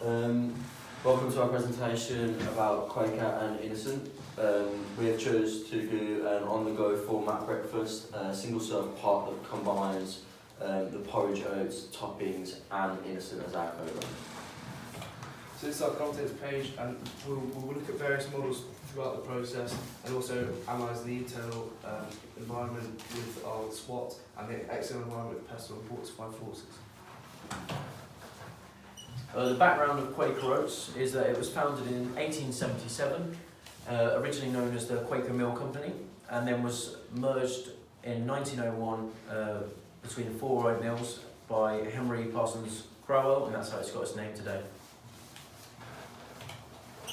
Welcome to our presentation about Quaker and Innocent. We have chose to do an on-the-go format breakfast, a single-serve pot that combines the porridge, oats, toppings and Innocent as our co-run. So this is our contents page, and we'll look at various models throughout the process and also analyse the internal environment with our SWOT and the external environment with pestle and fortified forces. The background of Quaker Oats is that it was founded in 1877, originally known as the Quaker Mill Company, and then was merged in 1901 between the four oat mills by Henry Parsons Crowell, and that's how it's got its name today.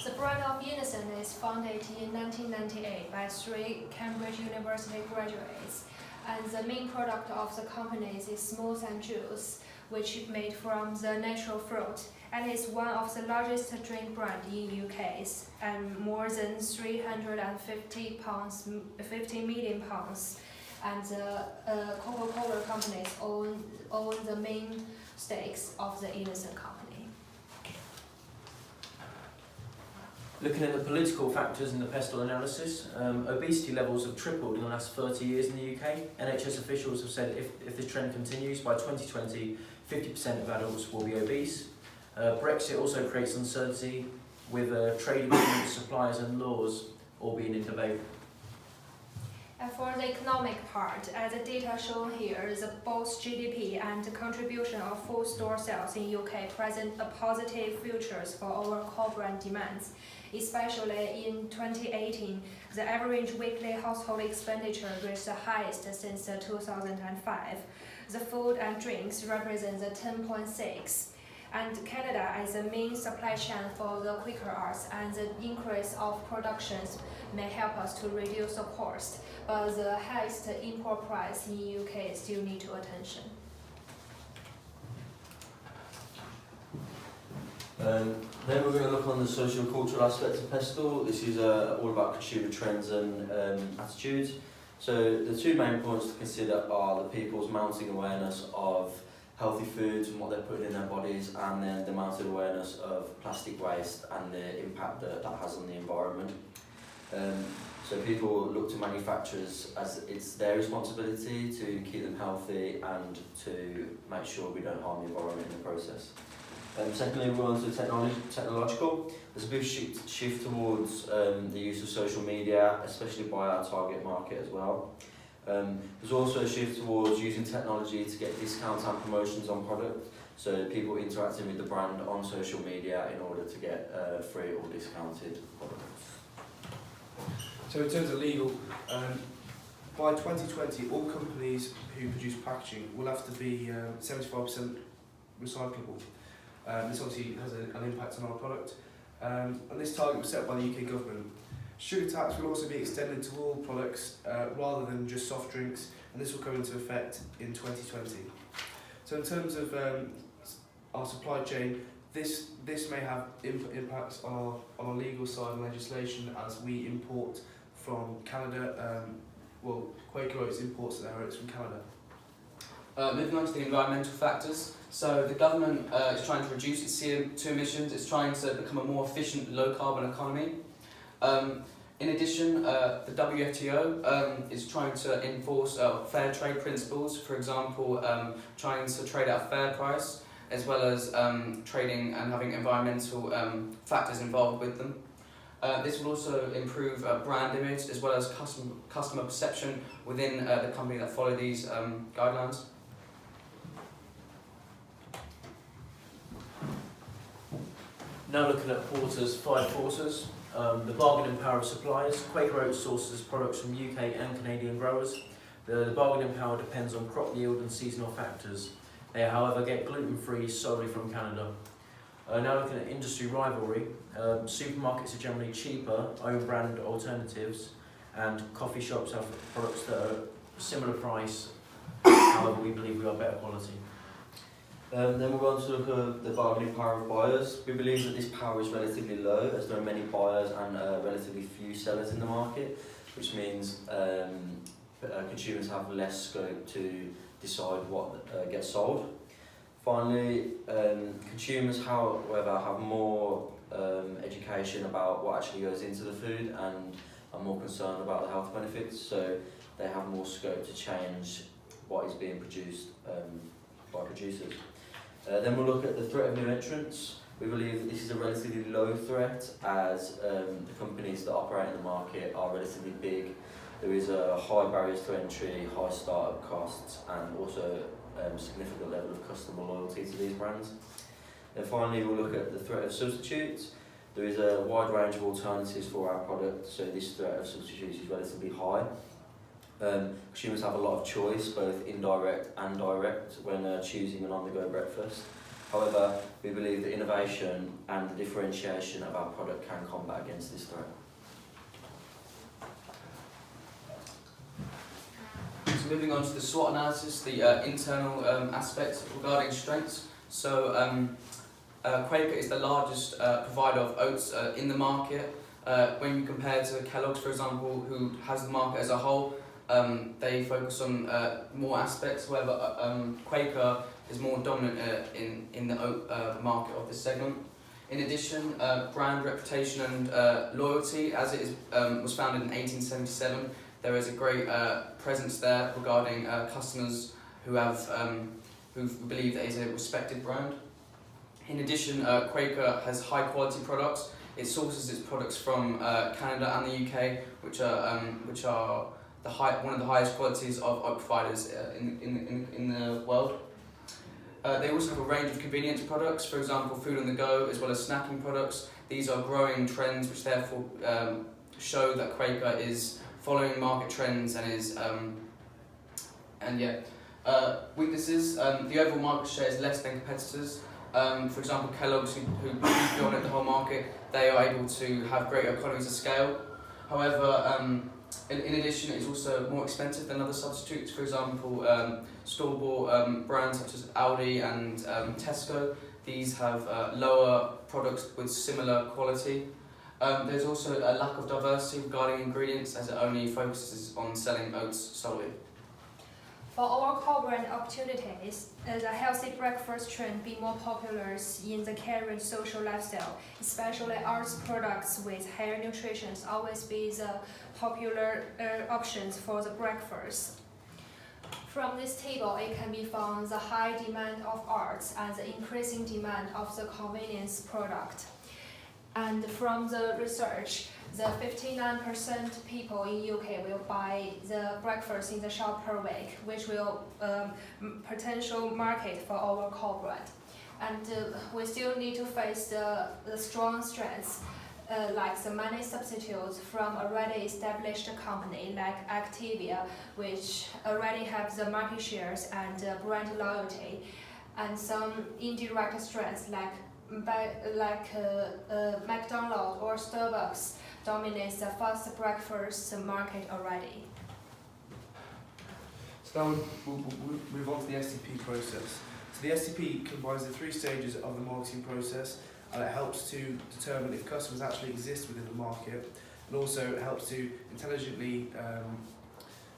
The brand of Innocent is founded in 1998 by 3 Cambridge University graduates, and the main product of the company is smooth and juice, which is made from the natural fruit, and is one of the largest drink brands in UK, and more than 50 million pounds. And the Coca-Cola companies own the main stakes of the Innocent company. Looking at the political factors in the pestle analysis, obesity levels have tripled in the last 30 years in the UK. NHS officials have said if this trend continues, by 2020, 50% of adults will be obese. Brexit also creates uncertainty, with trade agreements, suppliers and laws all being in debate. For the economic part, as the data shown here, both GDP and the contribution of full store sales in UK present a positive futures for our core brand demands. Especially in 2018, the average weekly household expenditure reached the highest since 2005. The food and drinks represent the 10.6. And Canada is the main supply chain for the Quaker Oats, and the increase of productions may help us to reduce the cost, but the highest import price in UK still need to attention. Then we're going to look on the social cultural aspect of pestle. This is all about consumer trends and attitudes. So the two main points to consider are the people's mounting awareness of healthy foods and what they're putting in their bodies, and then the mounting awareness of plastic waste and the impact that has on the environment. So people look to manufacturers as it's their responsibility to keep them healthy and to make sure we don't harm the environment in the process. Secondly, we're on to technological. There's a big shift towards the use of social media, especially by our target market as well. There's also a shift towards using technology to get discounts and promotions on product, so people interacting with the brand on social media in order to get free or discounted products. So in terms of legal, by 2020 all companies who produce packaging will have to be 75% recyclable. This obviously has an impact on our product, and this target was set by the UK government. Sugar tax will also be extended to all products rather than just soft drinks, and this will come into effect in 2020. So in terms of our supply chain, this may have impacts on our legal side and legislation as we import from Canada. Quaker Oats imports their oats from Canada. Moving on to the environmental factors. So the government is trying to reduce its CO2 emissions. It's trying to become a more efficient, low-carbon economy. In addition, the WTO is trying to enforce fair trade principles, for example, trying to trade at a fair price, as well as trading and having environmental factors involved with them. This will also improve brand image as well as customer perception within the company that follow these guidelines. Now looking at Porter's 5 forces. The bargaining power of suppliers. Quaker Oats sources products from UK and Canadian growers. The bargaining power depends on crop yield and seasonal factors. They, however, get gluten-free solely from Canada. Now looking at industry rivalry. Supermarkets are generally cheaper, own brand alternatives, and coffee shops have products that are similar price, however we believe we are better quality. Then we'll go on to look at the bargaining power of buyers. We believe that this power is relatively low, as there are many buyers and relatively few sellers in the market, which means consumers have less scope to decide what gets sold. Finally, consumers, however, have more education about what actually goes into the food and are more concerned about the health benefits, so they have more scope to change what is being produced by producers. Then we'll look at the threat of new entrants. We believe that this is a relatively low threat as the companies that operate in the market are relatively big. There is a high barriers to entry, high start-up costs, and also significant level of customer loyalty to these brands. And finally, we'll look at the threat of substitutes. There is a wide range of alternatives for our product, so this threat of substitutes is relatively high. Consumers have a lot of choice, both indirect and direct, when choosing an on-the-go breakfast. However, we believe that innovation and the differentiation of our product can combat against this threat. So moving on to the SWOT analysis, the internal aspects regarding strengths. So Quaker is the largest provider of oats in the market. When you compare to Kellogg's, for example, who has the market as a whole, they focus on more aspects, however Quaker is more dominant in the oat market of this segment. In addition, brand reputation and loyalty, as it is, was founded in 1877, there is a great presence there regarding customers who believe that it is a respected brand. In addition, Quaker has high quality products. It sources its products from Canada and the UK, which are one of the highest qualities of oat providers in the world. They also have a range of convenience products, for example, food on the go, as well as snacking products. These are growing trends, which therefore show that Quaker is following market trends and is weaknesses. The overall market share is less than competitors. For example, Kellogg's, who dominate the whole market, they are able to have greater economies of scale. However, in addition, it's also more expensive than other substitutes. For example, store-bought brands such as Aldi and Tesco, these have lower products with similar quality. There's also a lack of diversity regarding ingredients, as it only focuses on selling oats solely. For our core brand opportunities, the healthy breakfast trend being more popular in the current social lifestyle, especially arts products with higher nutrition always be the popular options for the breakfast. From this table, it can be found the high demand of arts and the increasing demand of the convenience product. And from the research, the 59% people in UK will buy the breakfast in the shop per week, which will potential market for our core brand. And we still need to face the strong strengths like the many substitutes from already established company like Activia, which already have the market shares and brand loyalty, and some indirect strengths like McDonald's or Starbucks dominates the fast breakfast market already. So now we'll move on to the STP process. So the STP combines the 3 stages of the marketing process, and it helps to determine if customers actually exist within the market, and also it helps to intelligently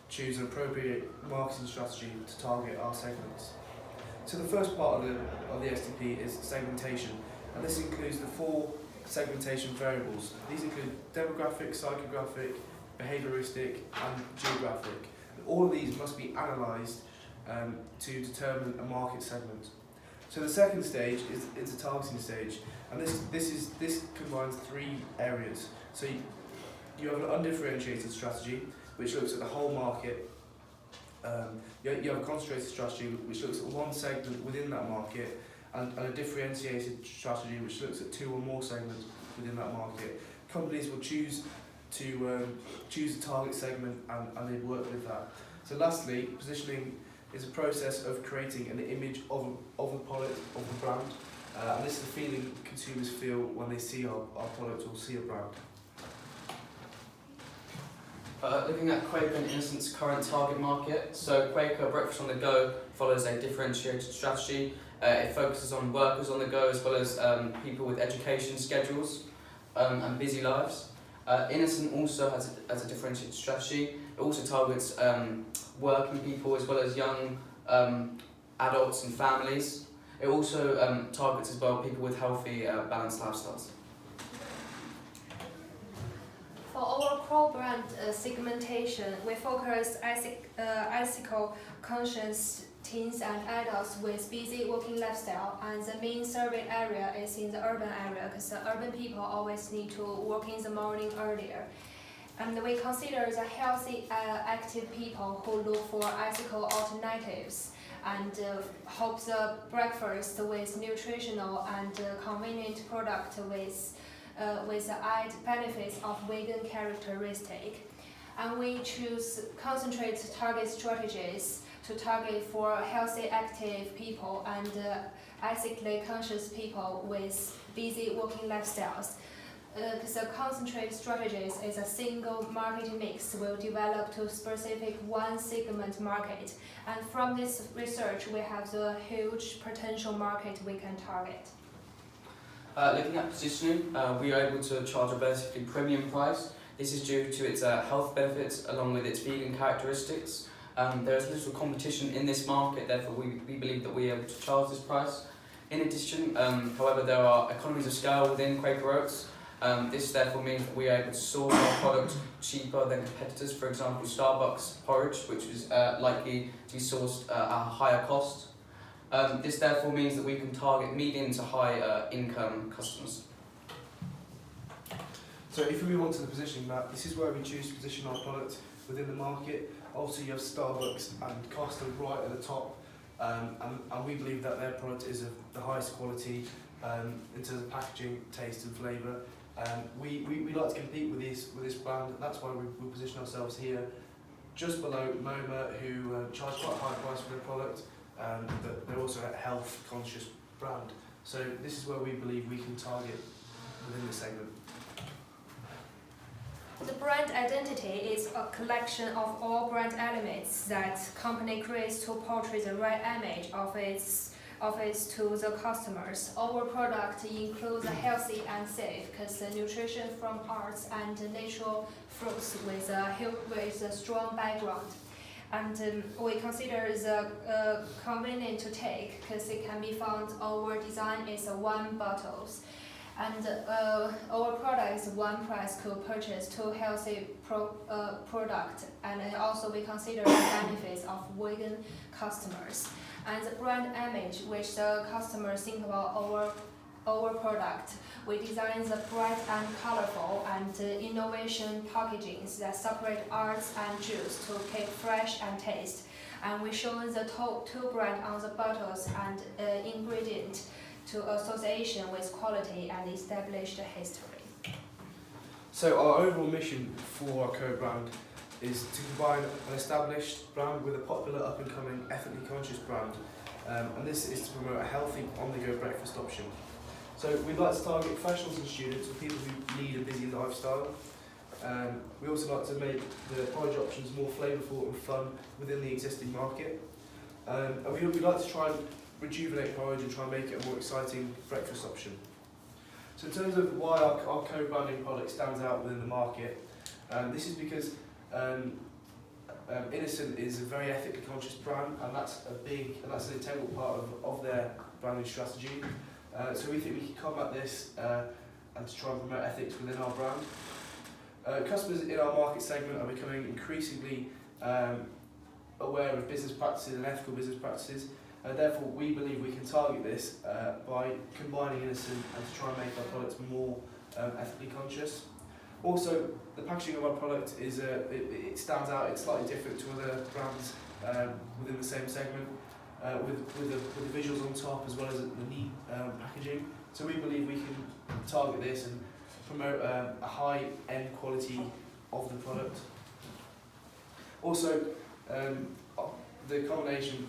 choose an appropriate marketing strategy to target our segments. So the first part of the STP is segmentation, and this includes the 4 segmentation variables. These include demographic, psychographic, behaviouristic and geographic. And all of these must be analysed to determine a market segment. So the second stage is the targeting stage, and this combines 3 areas. So you have an undifferentiated strategy, which looks at the whole market. You have a concentrated strategy, which looks at one segment within that market, and a differentiated strategy, which looks at 2 or more segments within that market. Companies will choose a target segment, and they work with that. So lastly, positioning is a process of creating an image of a product, of the brand, and this is the feeling consumers feel when they see our product or see a brand. Looking at Quaker and Innocent's current target market, so Quaker Breakfast on the Go follows a differentiated strategy. It focuses on workers on the go as well as people with education schedules and busy lives. Innocent also has a differentiated strategy. It also targets working people as well as young adults and families. It also targets as well people with healthy, balanced lifestyles. For our core brand segmentation, we focus ethical conscious teens and adults with busy working lifestyle, and the main survey area is in the urban area because the urban people always need to work in the morning earlier. And we consider the healthy, active people who look for ethical alternatives and hope the breakfast with nutritional and convenient product with the added benefits of vegan characteristic. And we choose concentrate target strategies to target for healthy, active people and ethically conscious people with busy working lifestyles. Because the concentrate strategies is a single marketing mix will develop to specific one segment market. And from this research, we have the huge potential market we can target. Looking at positioning, we are able to charge a relatively premium price. This is due to its health benefits along with its vegan characteristics. There is little competition in this market, therefore we believe that we are able to charge this price. In addition, however, there are economies of scale within Quaker Oats. This therefore means that we are able to source our product cheaper than competitors, for example Starbucks porridge, which is likely to be sourced at a higher cost. This therefore means that we can target medium to high income customers. So if we move on to the positioning map, this is where we choose to position our product within the market. Also you have Starbucks and Costa right at the top, and we believe that their product is of the highest quality in terms of packaging, taste and flavour. We like to compete with this brand, and that's why we position ourselves here just below MoMA, who charge quite a high price for their product, but they're also a health conscious brand. So this is where we believe we can target within the segment. The brand identity is a collection of all brand elements that company creates to portray the right image of its to the customers. Our product includes healthy and safe because the nutrition from arts and natural fruits with a strong background. And we consider the convenient to take because it can be found our design is one bottles. And our product is one price could purchase two healthy product, and also we consider the benefits of vegan customers. And the brand image which the customers think about our product. We design the bright and colorful and innovation packagings that separate arts and juice to keep fresh and taste. And we show the two brand on the bottles and ingredient to association with quality and established history. So our overall mission for our co-brand is to combine an established brand with a popular up-and-coming ethically conscious brand, and this is to promote a healthy on-the-go breakfast option. So we'd like to target professionals and students or people who lead a busy lifestyle. We also like to make the porridge options more flavourful and fun within the existing market. And we'd like to try and rejuvenate porridge and try and make it a more exciting breakfast option. So in terms of why our co-branding product stands out within the market, this is because Innocent is a very ethically conscious brand, and that's an integral part of their branding strategy. So we think we can combat this and to try and promote ethics within our brand. Customers in our market segment are becoming increasingly aware of business practices and ethical business practices. Therefore, we believe we can target this by combining Innocent and to try and make our products more ethically conscious. Also, the packaging of our product is it stands out. It's slightly different to other brands within the same segment, with the visuals on top as well as the neat packaging. So we believe we can target this and promote a high-end quality of the product. Also, the combination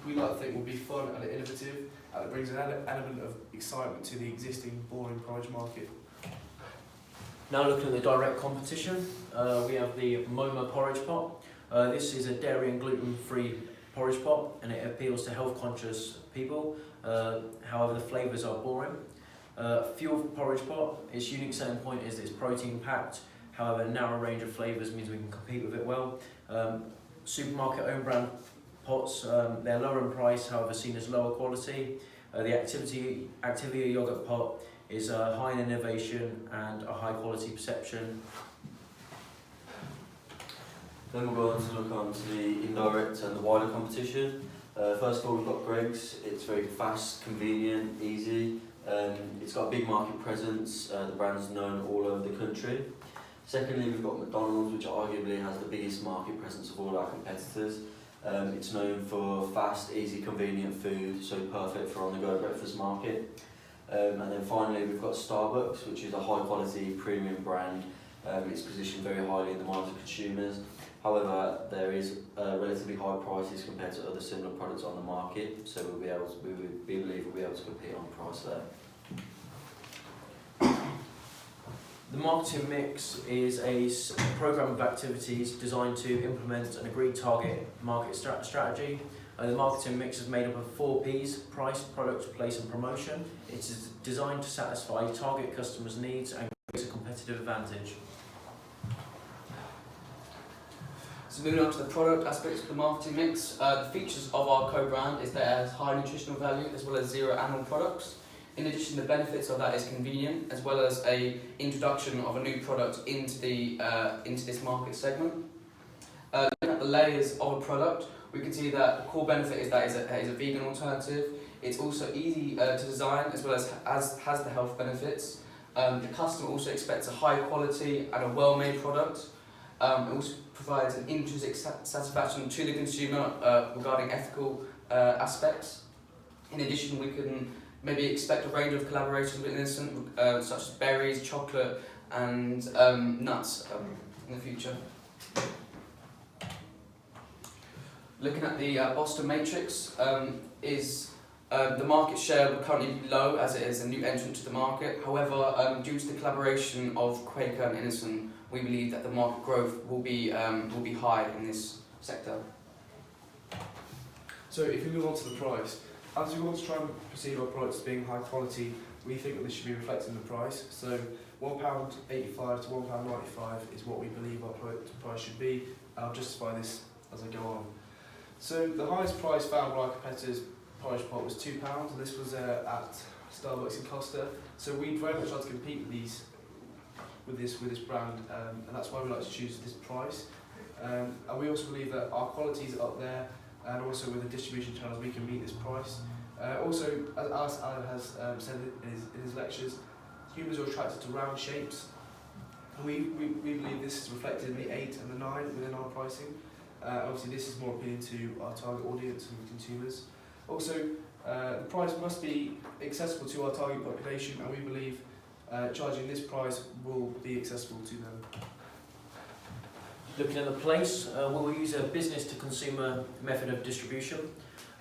we like to think will be fun and innovative, and it brings an element of excitement to the existing boring porridge market. Now looking at the direct competition, we have the MoMA porridge pot. This is a dairy and gluten-free porridge pot, and it appeals to health-conscious people. However, the flavours are boring. Fuel porridge pot, its unique selling point is that it's protein-packed. However, a narrow range of flavours means we can compete with it well. Supermarket own brand pots, they're lower in price, however seen as lower quality. The Activia yogurt pot is high in innovation and a high quality perception. Then we'll go on to look on to the indirect and the wider competition. First of all, we've got Greggs. It's very fast, convenient, easy. It's got a big market presence. The brand's known all over the country. Secondly, we've got McDonald's, which arguably has the biggest market presence of all our competitors. It's known for fast, easy, convenient food, so perfect for on-the-go breakfast market. And then finally, we've got Starbucks, which is a high-quality premium brand. It's positioned very highly in the minds of consumers. However, there is relatively high prices compared to other similar products on the market, so we believe we'll be able to compete on price there. The marketing mix is a programme of activities designed to implement an agreed target market strategy. The marketing mix is made up of 4 Ps: price, product, place and promotion. It is designed to satisfy target customers' needs and create a competitive advantage. So moving on to the product aspects of the marketing mix, the features of our co-brand is that it has high nutritional value as well as zero animal products. In addition, the benefits of that is convenient as well as a introduction of a new product into this market segment. Looking at the layers of a product, we can see that the core benefit is that it is a vegan alternative. It's also easy to design as well as has the health benefits. The customer also expects a high quality and a well-made product. It also provides an intrinsic satisfaction to the consumer regarding ethical aspects. In addition, we can maybe expect a range of collaborations with Innocent, such as berries, chocolate and nuts in the future. Looking at the Boston Matrix, the market share will currently be low as it is a new entrant to the market. However, due to the collaboration of Quaker and Innocent, we believe that the market growth will be high in this sector. So if we move on to the price, as we want to try and perceive our products being high quality, we think that this should be reflected in the price. So £1.85 to £1.95 is what we believe our product price should be. I'll justify this as I go on. So the highest price found by our competitors' porridge pot was £2, and this was at Starbucks in Costa. So we very much like to compete with this brand, and that's why we like to choose this price. And we also believe that our quality is up there, and also with the distribution channels we can meet this price. Also, as Alan has said in his lectures, humans are attracted to round shapes, and we believe this is reflected in the 8 and the 9 within our pricing. Obviously this is more appealing to our target audience and consumers. Also, the price must be accessible to our target population, and we believe charging this price will be accessible to them. Looking at the place, we will use a business to consumer method of distribution.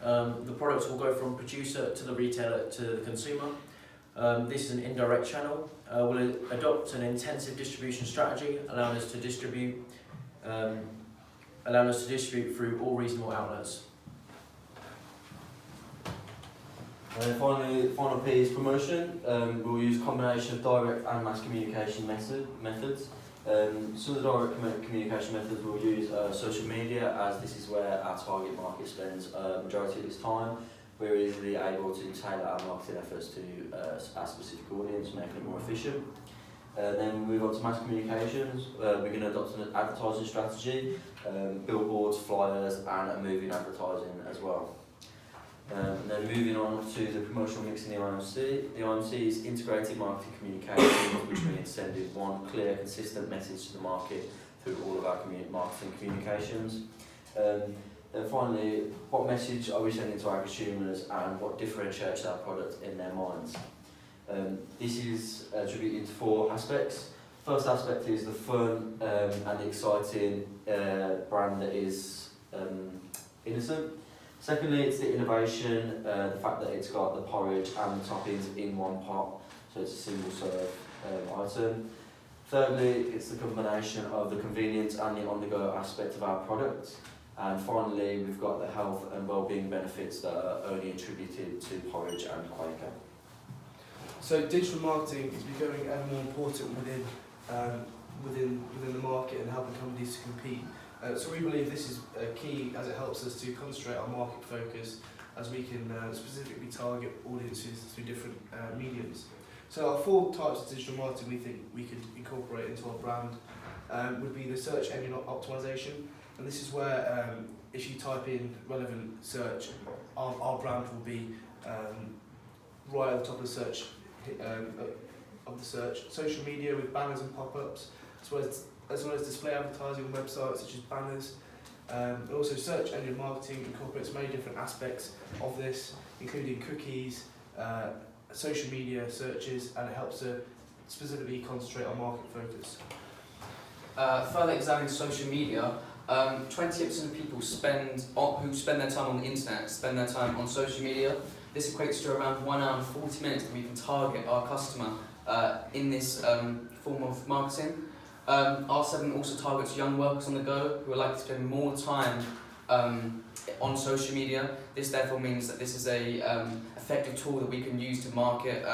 The products will go from producer to the retailer to the consumer. This is an indirect channel. We'll adopt an intensive distribution strategy, allowing us to distribute through all reasonable outlets. And then finally, final P is promotion. We'll use a combination of direct and mass communication methods. Some of the direct communication methods we'll use social media, as this is where our target market spends majority of its time. We're easily able to tailor our marketing efforts to our specific audience, making it more efficient. Then we move on to mass communications. We're going to adopt an advertising strategy, billboards, flyers, and a moving advertising as well. And then moving on to the promotional mix in the IMC. The IMC is integrated marketing communications, which means sending one clear, consistent message to the market through all of our marketing communications. And finally, what message are we sending to our consumers and what differentiates our product in their minds? This is attributed to 4 aspects. First aspect is the fun and exciting brand that is Innocent. Secondly, it's the innovation, the fact that it's got the porridge and the toppings in one pot, so it's a single serve item. Thirdly, it's the combination of the convenience and the on-the-go aspect of our product. And finally, we've got the health and well-being benefits that are only attributed to porridge and Quaker. So digital marketing is becoming ever more important within the market and helping companies to compete. So we believe this is key as it helps us to concentrate our market focus as we can specifically target audiences through different mediums. So our 4 types of digital marketing we think we could incorporate into our brand would be the search engine optimization, and this is where if you type in relevant search, our brand will be right at the top of the search Social media with banners and pop-ups, as well as display advertising on websites such as banners. Also, search engine marketing incorporates many different aspects of this, including cookies, social media searches, and it helps to specifically concentrate on market focus. Further examining social media, 28% of people who spend their time on the internet spend their time on social media. This equates to around 1 hour and 40 minutes that we can target our customer in this form of marketing. R7 also targets young workers on the go who are likely to spend more time on social media. This therefore means that this is a effective tool that we can use to market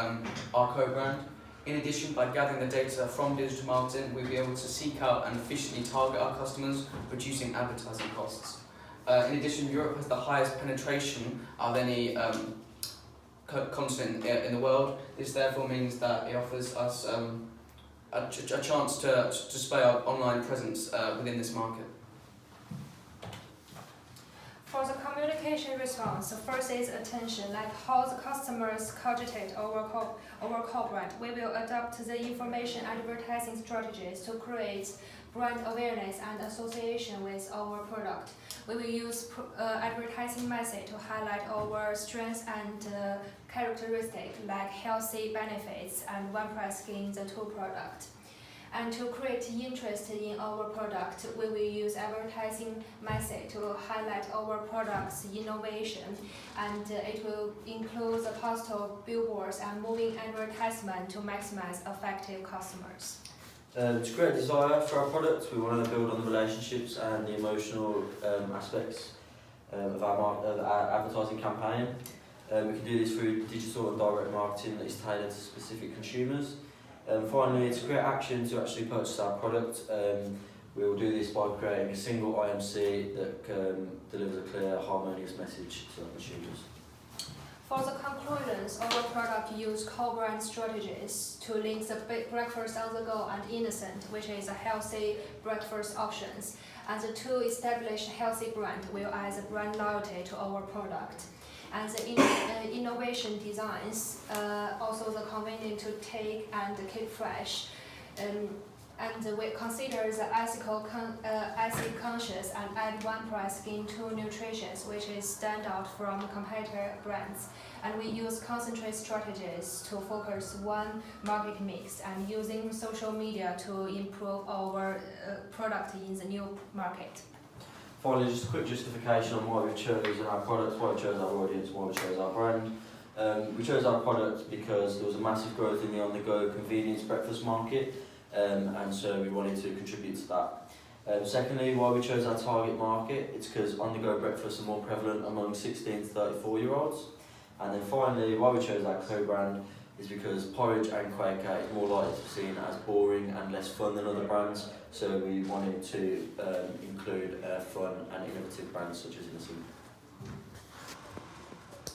our co-brand. In addition, by gathering the data from digital marketing, we'll be able to seek out and efficiently target our customers, reducing advertising costs. In addition, Europe has the highest penetration of any continent in the world. This therefore means that it offers us a chance to display our online presence within this market. For the communication response, the first is attention, like how the customers cogitate our core brand. We will adopt the information advertising strategies to create brand awareness and association with our product. We will use advertising message to highlight our strengths and characteristics like healthy benefits and one price in the 2 products. And to create interest in our product, we will use advertising message to highlight our product's innovation, and it will include the poster billboards and moving advertisement to maximize effective customers. To create desire for our product, we want to build on the relationships and the emotional aspects of our advertising campaign. We can do this through digital and direct marketing that is tailored to specific consumers. Finally, to create action to actually purchase our product, we will do this by creating a single IMC that delivers a clear, harmonious message to our consumers. For the conclusions, our product use co-brand strategies to link the breakfast on the go and innocent, which is a healthy breakfast options, and the 2 established healthy brand will add the brand loyalty to our product. And the innovation designs, also the convenient to take and keep fresh, and we consider the acid conscious and add one price in 2 nutritions, which is stand out from competitor brands. And we use concentrate strategies to focus one market mix and using social media to improve our product in the new market. Finally, just a quick justification on why we've chosen our product, why we chose our audience, why we chose our brand. We chose our product because there was a massive growth in the on-the-go convenience breakfast market, and so we wanted to contribute to that. Secondly, why we chose our target market, it's because on-the-go breakfasts are more prevalent among 16 to 34-year-olds. And then finally, why we chose our co-brand is because porridge and Quaker is more likely to be seen as boring and less fun than other brands, so we wanted to include fun and innovative brands such as Innocent.